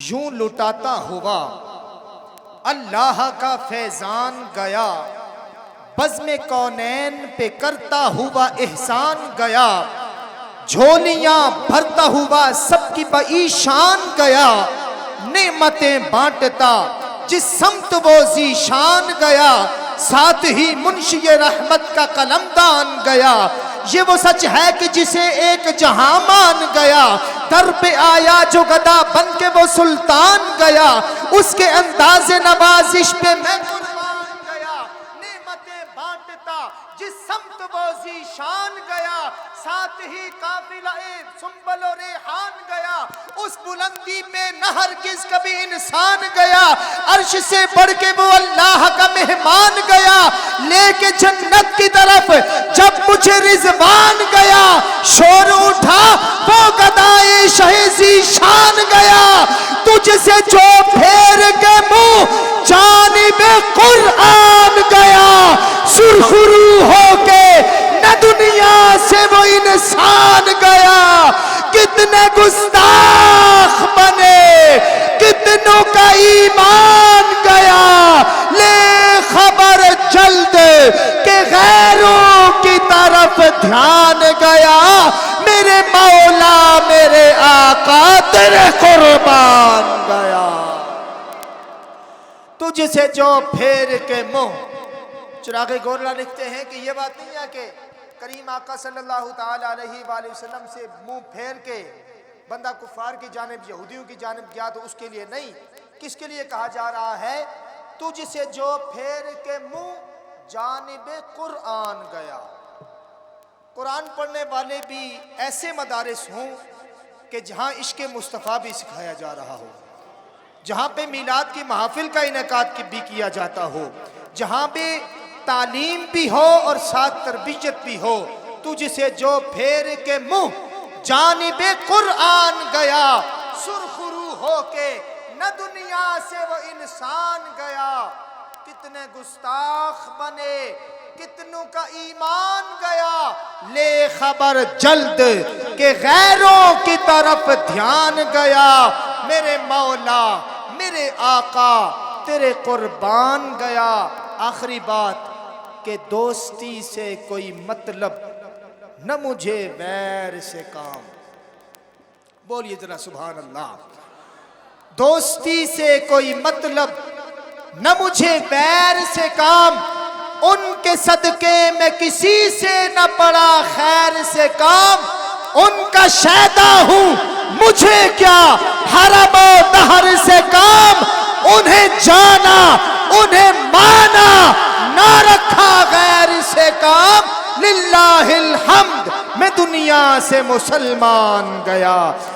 یوں لٹاتا ہوا اللہ کا فیضان گیا، بزم کونین پہ کرتا ہوا احسان گیا، جھولیاں بھرتا ہوا سب کی بئیشان گیا، نعمتیں بانٹتا جس سمت وہ ذیشان گیا، ساتھ ہی منشی رحمت کا قلمدان گیا۔ یہ وہ سچ ہے کہ جسے ایک جہاں مان گیا، در پہ آیا جو گدا بن کے وہ سلطان گیا، اس کے انداز نوازش پہ میں قربان گیا، نعمتیں بانٹتا جس سمت وہ ذیشان گیا، ساتھ ہی قافلہ سنبل و ریحان گیا، اس بلندی پہ نہ ہرگز کبھی انسان گیا، عرش سے بڑھ کے وہ اللہ کا مہمان گیا، لے کے جنت کی طرف جب مجھے رضوان گیا، شور اٹھا وہ گدائے شہ ذیشان گیا، تجھ سے جو پھیر کے منہ جانب قرآن گیا، سرخرو ہو کے نہ دنیا سے وہ انسان گیا، کتنے گستاخ بنے کتنوں کا ایمان گیا، لے خبر جلد کہ غیروں کی طرف دھیان گیا، میرے مولا میرے آقا تیرے قربان گیا۔ تجھ سے جو پھیر کے منہ، چراغ گورلا لکھتے ہیں کہ یہ بات نہیں ہے کہ کریم آقا صلی اللہ تعالی علیہ وآلہ وسلم سے منہ پھیر کے بندہ کفار کی جانب یہودیوں کی جانب گیا تو اس کے لیے نہیں، کس کے لیے کہا جا رہا ہے؟ تجھ سے جو پھیر کے منہ جانب قرآن گیا۔ قرآن پڑھنے والے بھی ایسے مدارس ہوں کہ جہاں عشق مصطفیٰ بھی سکھایا جا رہا ہو، جہاں پہ میلاد کی محافل کا انعقاد بھی کیا جاتا ہو، جہاں پہ تعلیم بھی ہو اور ساتھ تربیت بھی ہو۔ تجھ سے جو پھیر کے منہ جانب قرآن گیا، سرخرو ہو کے نہ دنیا سے وہ انسان گیا، کتنے گستاخ بنے کتنوں کا ایمان گیا، لے خبر جلد کہ غیروں کی طرف دھیان گیا، میرے مولا میرے آقا تیرے قربان گیا۔ آخری بات کہ دوستی سے کوئی مطلب نہ مجھے ویر سے کام، بولیے ذرا سبحان اللہ۔ دوستی سے کوئی مطلب نہ مجھے ویر سے کام، ان کے صدقے میں کسی سے نہ پڑا خیر سے کام، ان کا شیدا ہوں مجھے کیا حرم و دہر سے کام، انہیں جانا انہیں مانا نہ رکھا غیر سے کام، للہ الحمد میں دنیا سے مسلمان گیا۔